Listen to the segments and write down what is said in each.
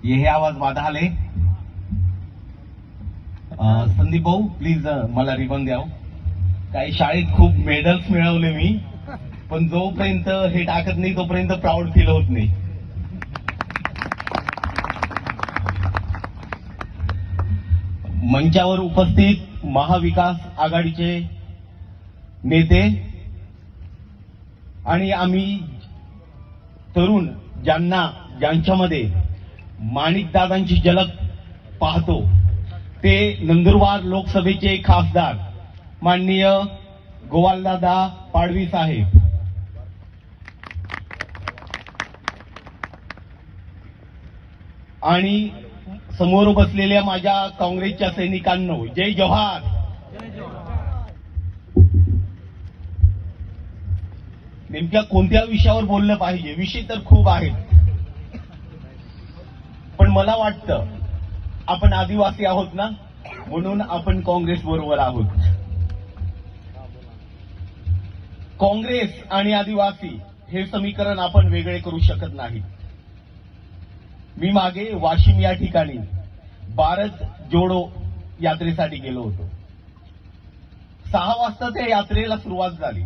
हे आवाज बाधा आले. संदीप भाऊ प्लीज मला रिबन द्याव. काही शाळेत खूप मेडल्स मिळवले मी, पण जोपर्यंत हे टाकत नाही तोपर्यंत प्राऊड फील होत नाही. मंचावर उपस्थित महाविकास आघाडीचे नेते आणि आम्ही तरुण ज्यांच्यामध्ये माणिकदादांची झलक पाहतो ते नंदुरबार लोकसभेचे खासदार माननीय गोवालदादा पाडवी साहेब, आणि समोर बसलेल्या माझ्या काँग्रेसच्या सैनिकांनो जय जोहार. नेमक्या कोणत्या विषयावर बोललं पाहिजे? विषय तर खूप आहेत, पण मला वाटतं आपण आदिवासी आहोत ना, म्हणून आपण काँग्रेस बरोबर आहोत. काँग्रेस आणि आदिवासी हे समीकरण आपण वेगळे करू शकत नाही. मी मागे वाशिम या ठिकाणी भारत जोडो यात्रेसाठी गेलो होतो. 6 वाजता त्या यात्रेला सुरुवात झाली.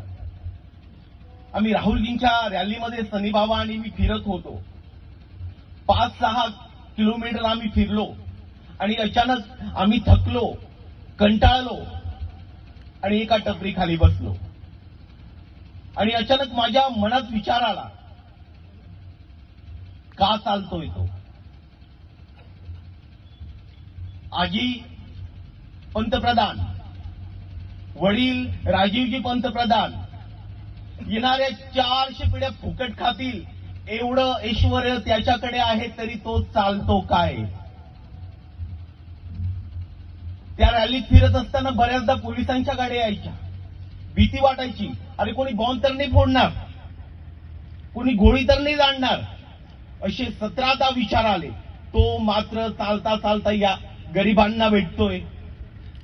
आम्ही राहुलजींच्या रॅलीमध्ये सनी बाबा आणि मी फिरत होतो. 5-6 किलोमीटर आम्ही फिरलो आणि अचानक आम्ही थकलो, कंटाळलो आणि एका टपरी खाली बसलो. आणि अचानक माझ्या मनात विचार आला, का चालतोय तो? आजी पंतप्रधान, वडील राजीवजी पंतप्रधान, येणाऱ्या 400 पिढ्या फुकट खातील एवढं ऐश्वर त्याच्याकडे आहे, तरी तो चालतो काय? त्या रॅलीत फिरत असताना बऱ्याचदा पोलिसांच्या गाड्या यायच्या. भीती वाटायची, अरे कोणी बॉम्ब तर नाही फोडणार, कोणी गोळी तर नाही जाणणार, असे 17दा विचार आले. तो मात्र चालता चालता या गरिबांना भेटतोय,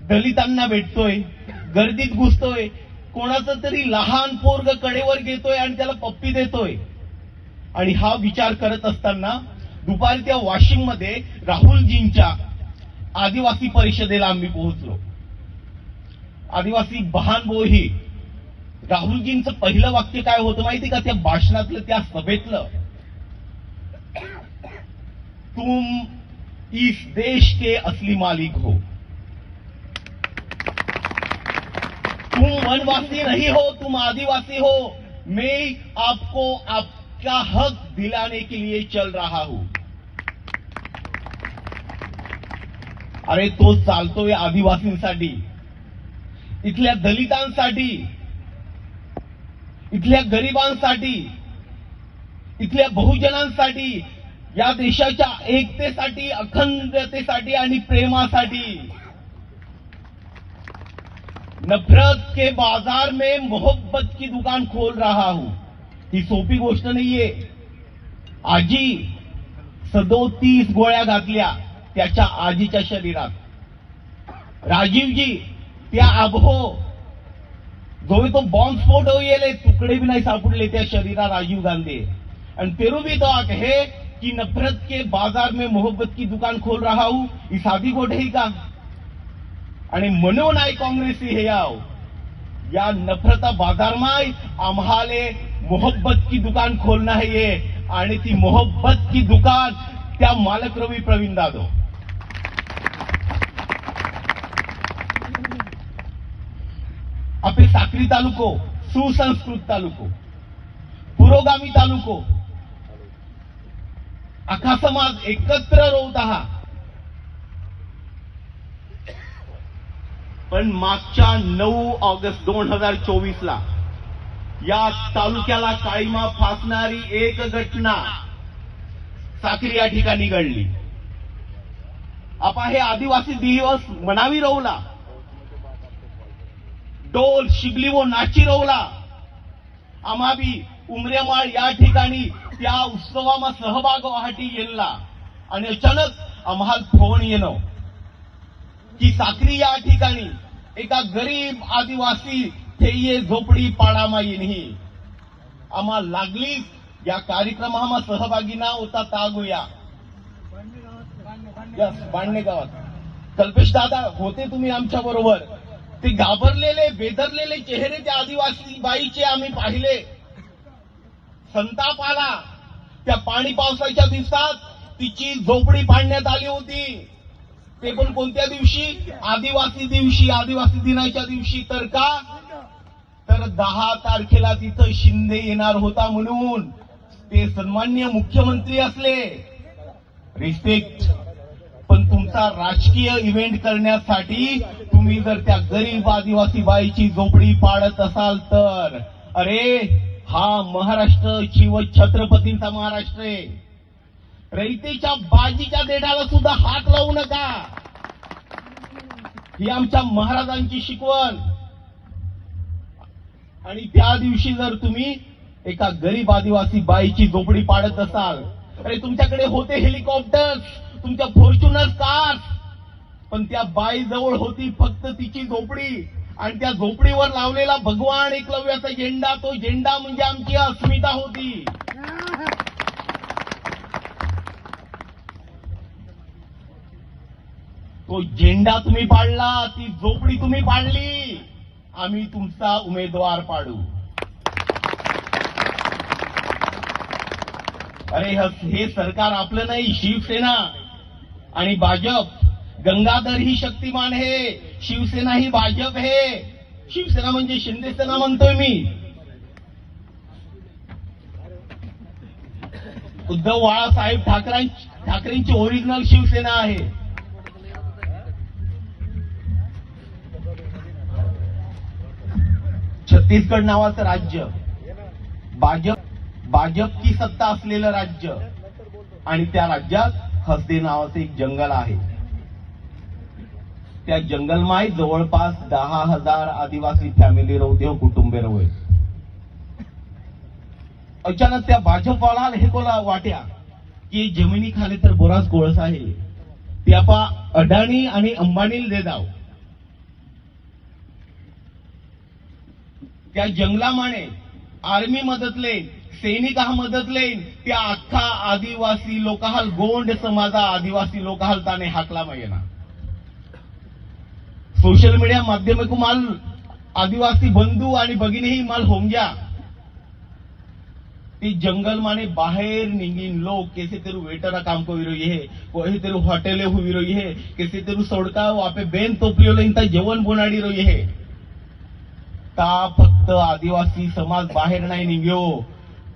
दलितांना भेटतोय, गर्दीत घुसतोय, कोणाचं तरी लहान पोरग कडेवर घेतोय आणि त्याला पप्पी देतोय. आणि हा विचार करत असताना दुपारी त्या वाशिम मध्ये राहुलजींच्या आदिवासी परिषदेला आम्ही पोहोचलो. आदिवासी बहानबोही राहुलजींचं पहिलं वाक्य काय होतं माहिती का? त्या भाषणातलं, त्या सभेतलं, तुम इस देश के असली मालिक हो, तुम वनवासी नहीं हो, तुम आदिवासी हो, मैं आपको आपका हक दिलाने के लिए चल रहा हूं. अरे तो चालतोय आदिवासींसाठी, इथल्या दलितांसाठी, इथल्या गरिबांसाठी, इथल्या बहुजनांसाठी, या देशाच्या एकतेसाठी, अखंडतेसाठी आणि प्रेमासाठी. नफरत के बाजार में मोहब्बत की दुकान खोल रहा हूं. ही सोपी गोष्ट नाहीये. आजी 37 गोळ्या घातल्या त्याच्या आजीच्या शरीरात. राजीवजी त्या अभो जो तो बॉम्बस्फोट होईल, तुकडे भी नाही सापडले त्या शरीरात राजीव गांधी. आणि तेरू भी तो आ कहे कि नफरत के बाजार में मोहब्बत की दुकान खोल रहा हूं, ही साधी गोष्ट आहे का? आणि म्हणून आहे काँग्रेस हे याव या नफरता बाजारमाय आम्हाले मोहब्बत की दुकान खोलना है ये. आणि ती मोहब्बत की दुकान त्या मालक रवी प्रवीण दादो. आपले साक्री तालुको सुसंस्कृत तालुको, पुरोगामी तालुको, अख्खा समाज एकत्र रोवत आहात. पण मागच्या 9 ऑगस्ट 2024ला या तालुक्याला काळीमा फासणारी एक घटना साक्री या ठिकाणी घडली. आपण हे आदिवासी दिवस मनावी रोवला, डोल शिगली वो नाची रोवला. आम्हा बी उमरेमाळ या ठिकाणी त्या उत्सवामा सहभाग व्हाटी येणला. आणि अचानक आम्हाला फोन येणं की साक्री या ठिकाणी एका गरीब आदिवासी थेये झोपडी पाडामा येणही. आम्हा लागली या कार्यक्रमामा सहभागी ना होता तागोया. यस, बांडणे गावात कल्पेश दादा होते तुम्ही आमच्या बरोबर. ते घाबरलेले बेदरलेले चेहरे त्या आदिवासी बाईचे आम्ही पाहिले. संताप आला. त्या पाणी पावसाच्या दिवसात तिची झोपडी पाडण्यात आली होती. ते पण कोणत्या दिवशी? आदिवासी दिनाच्या दिवशी. तर का? तर 10 तारखेला तिथं शिंदे येणार होता म्हणून. ते सन्माननीय मुख्यमंत्री असले, रिस्पेक्ट. पण तुमचा राजकीय इव्हेंट करण्यासाठी तुम्ही जर त्या गरीब आदिवासी बाईची झोपडी पाडत असाल तर, अरे हा महाराष्ट्र शिव छत्रपतींचा महाराष्ट्र आहे. रयतेच्या बाजीच्या देठाला सुद्धा हात लावू नका. ही आमच्या महाराजांची शिकवण. आणि त्या दिवशी जर तुम्ही एका गरीब आदिवासी बाईची झोपडी पाडत असाल, अरे तुमच्याकडे होते हेलिकॉप्टर्स, तुमच्या फॉर्च्युनर कार्स, पण त्या बाई जवळ होती फक्त तिची झोपडी. आणि त्या झोपडीवर लावलेला भगवान एकलव्याचा झेंडा. तो झेंडा म्हणजे आमची अस्मिता होती. तो झेंडा तुम्ही पाडला, ती झोपडी तुम्ही पाडली. आम्ही तुमचा उमेदवार पाडू. अरे हे सरकार आपलं नाही, शिवसेना आणि भाजप. गंगाधर ही शक्तिमान है, शिवसेना ही भाजप है. शिवसेना म्हणजे शिंदे सेना म्हणतोय मी. उद्धव बाळासाहेब ठाकरेंची ओरिजिनल शिवसेना आहे. छत्तीसगड नावाचं राज्य, भाजपची सत्ता असलेलं राज्य, आणि त्या राज्यात हसदे नावाचं एक जंगल आहे. त्या जंगलमाय जवळपास 10,000 आदिवासी फॅमिली रवते हो, कुटुंबे रवय. अचानक त्या भाजपवाला हे कोला वाट्या की जमिनी खाली तर बराच कोळस आहे, ते आपा अडाणी आणि अंबानीला दे दाव. त्या जंगलामाने आर्मी मदतले, सैनिक मदतले, त्या अख्खा आदिवासी लोकाहाल, गोंड समाजा आदिवासी लोकाहाल ताने हाकला मायना. सोशल मीडिया माध्यम माल आदिवासी बंधू आणि भगिनी माल होंग्या. ती जंगल माने बाहेर निंगिन लोग कैसे तेरू वेटर काम को विरो ये, कोई तेरू होटेले हु विरो ये, कैसे तेरू सोडका वापे बेन तोपलियो इंता जेवण बोनाडी रो ये. ता फक्त आदिवासी समाज बाहेर नाही निघ्यो,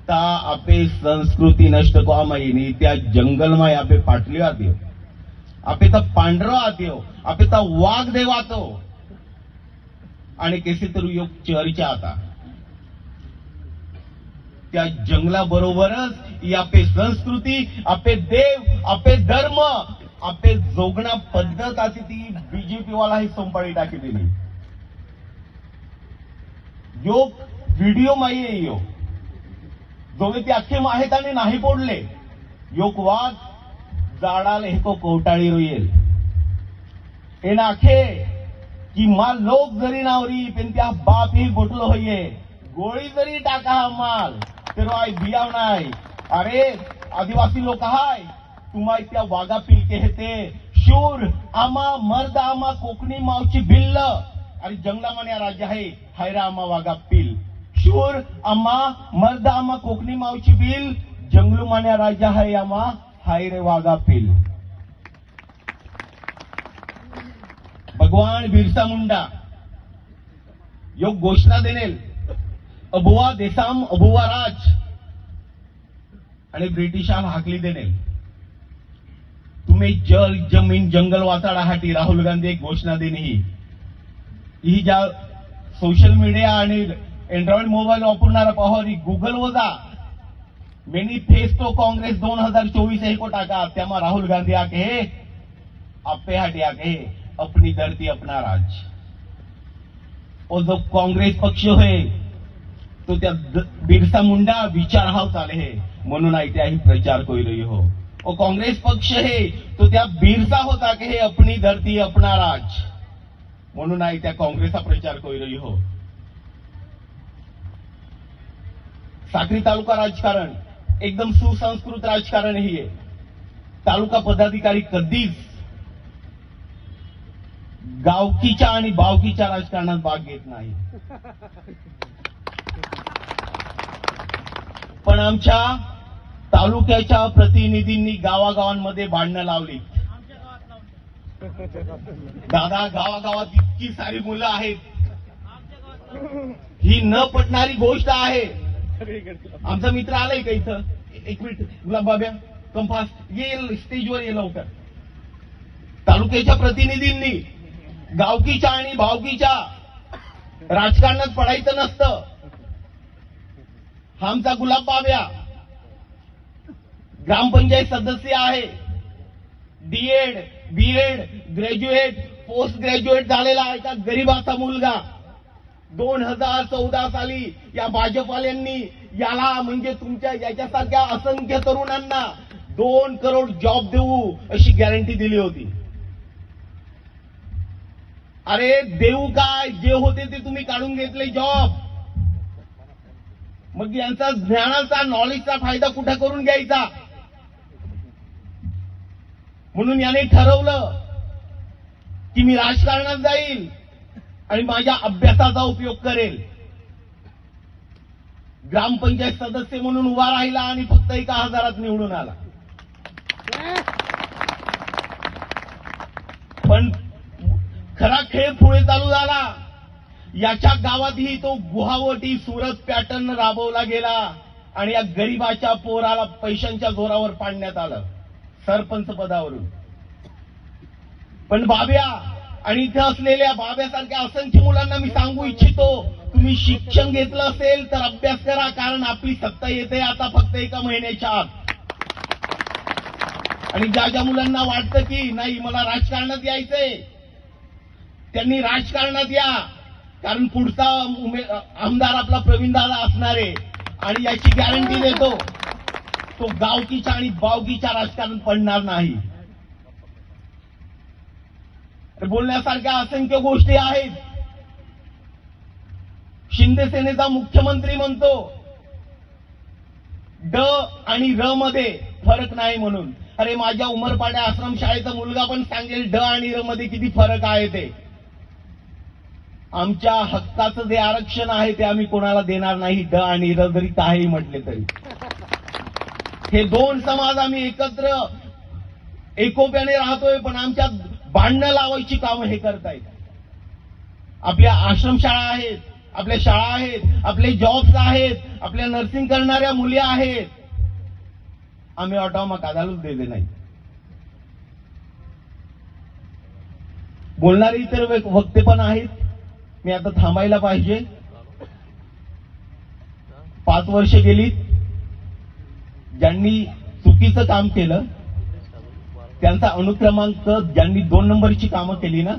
ता आपे संस्कृती नष्ट को आमायनी. त्या जंगलमाय आपे पाटली आद्यो, आपे ता पांढरो आद्यो, आपे ता वाघ देवातो. आणि कैसे तेरू योग चर्चा आता त्या जंगलाबरोबरच आपे संस्कृती, आपे देव, आपे धर्म, आपे जोगणा पद्धत अशी ती बीजेपी वाला ही संपाळी टाकी दिली. योग व्हिडिओ माये यो जोगे ते अख्खे माहेत आणि नाही पोडले. योग वाघ जाडाले हे को कोवटाळी रोईल हे नाखे की माल लोक जरी नावरी पण त्या बाप ही गोटलो होईये. गोळी जरी टाका हा माल तर आय बियाव नाही. अरे आदिवासी लोक हाय तुम्हा त्या वाघा पिलके हे ते शूर आमा मर्द आमा कोकणी मावची भिल्ल. अरे जंगला मान्या राज्य आहे हायरा आमा वाघा पिल. शूर आम्हा मर्द आम्हा कोकणी मावची बिल. जंगलू मान्या राज्य आहे आम्हा हायरे वाघा पिल. भगवान बिरसा मुंडा योग घोषणा देनेल अबुवा देसाम अबुवा राज आणि ब्रिटिशाला हाकली देनेल. तुम्ही जल जमीन जंगल वाचाडासाठी राहुल गांधी एक घोषणा देणे ही ज्या सोशल मीडिया आणि अँड्रॉइड मोबाईल वापरणारा पाहोरी गुगल वर जा. मॅनिफेस्टो काँग्रेस 2024 हे को टाका. त्यामा राहुल गांधी आके हे आपे हाटी आके हे अपनी धरती अपना राज. और जो काँग्रेस पक्ष है तो त्या बिरसा मुंडा विचार हाव चाले है म्हणून आई त्याही प्रचार कोई रही हो. और काँग्रेस पक्ष है तो त्या बिरसा होता के हे अपनी धरती अपना राज म्हणून आई त्या काँग्रेसचा प्रचार कोई रही हो. साक्री तालुका राजकारण एकदम सुसंस्कृत राजकारण ही आहे. तालुका पदाधिकारी कधीच गावकीच्या आणि बावकीच्या राजकारणात भाग घेत नाही. पण आमच्या तालुक्याच्या प्रतिनिधींनी गावागावांमध्ये भांडणं लावली. दादा, गावागावात इतकी सारी मुलं आहेत, ही न पटणारी गोष्ट आहे. आमचा मित्र आलाय का इथं? एक मिनिट, गुलाब बाब्या कम फास्ट येईल, स्टेजवर ये लवकर. तालुक्याच्या प्रतिनिधींनी गावकीच्या आणि भावकीच्या राजकारणात पडायचं नसतं. हा आमचा गुलाब बाब्या ग्रामपंचायत सदस्य आहे. DEd, BEd, graduate, post graduate झालेला एका गरीबाचा मुलगा. 2014 साली या भाजपवाल्यांनी याला म्हणजे तुमच्या याच्यासारख्या असंख्य तरुणांना 2 करोड जॉब देऊ अशी गॅरंटी दिली होती. अरे देऊ काय, जे होते ते तुम्ही काढून घेतले जॉब. मग यांचा ज्ञानाचा, नॉलेजचा फायदा कुठं करून घ्यायचा? म्हणून याने ठरवलं की मी राजकारणात जाईल आणि माझ्या अभ्यासाचा उपयोग करेल. ग्रामपंचायत सदस्य म्हणून उभा राहिला आणि फक्त 1000 निवडून आला. पण खरा खेळ पुढे चालू झाला. याच्या गावातही तो गुहावटी सुरत पॅटर्न राबवला गेला आणि या गरीबाच्या पोराला पैशांच्या जोरावर पाडण्यात आलं सरपंच पदावरून. पण बाब्या आणि इथे असलेल्या बाब्यासारख्या असंख्य मुलांना मी सांगू इच्छितो, तुम्ही शिक्षण घेतलं असेल तर अभ्यास करा, कारण आपली सत्ता येते आता फक्त 1 महिन्याच्या आत. आणि ज्या ज्या मुलांना वाटतं की नाही मला राजकारणात यायचंय, त्यांनी राजकारणात या, कारण पुढचा आमदार आपला प्रवीणदादा असणार आहे. आणि याची गॅरंटी देतो, तो गावकीच्या आणि बावकीच्या राजकारण पडणार नाही. बोलण्यासारख्या असंख्य गोष्टी आहेत. शिंदे सेनेचा मुख्यमंत्री म्हणतो ड आणि र मध्ये फरक नाही म्हणून. अरे माझ्या उमरपाड्या आश्रमशाळेचा मुलगा पण सांगेल ड आणि र मध्ये किती फरक आहे ते. आमच्या हक्काचं जे आरक्षण आहे ते आम्ही कोणाला देणार नाही, ड आणि र जरी काही म्हटले तरी. हे 2 समाज आम्ही एकत्र एकोप्याने राहतोय, पण आमच्या भांडणं लावायची कामं हे करतायत. आपल्या आश्रमशाळा आहेत, आपल्या शाळा आहेत, आपले जॉब्स आहेत, आपल्या नर्सिंग करणाऱ्या मुली आहेत. आम्ही ऑटोमा काढायलाच देते नाही. बोलणारे इतर वक्ते पण आहेत. मी आता थांबायला पाहिजे. 5 वर्ष गेली, ज्यांनी चुकीचं काम केलं त्यांचा अनुक्रमांक, ज्यांनी 2 नंबरची कामं केली ना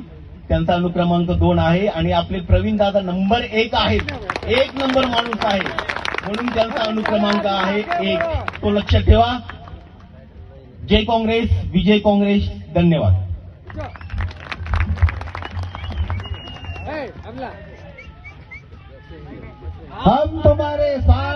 त्यांचा अनुक्रमांक 2 आहे. आणि आपले प्रवीण दादा नंबर 1 आहेत, 1 नंबर माणूस आहे, म्हणून त्यांचा अनुक्रमांक आहे 1. तो लक्षात ठेवा. जय काँग्रेस, विजय काँग्रेस. धन्यवाद. हम तुम्हारे साथ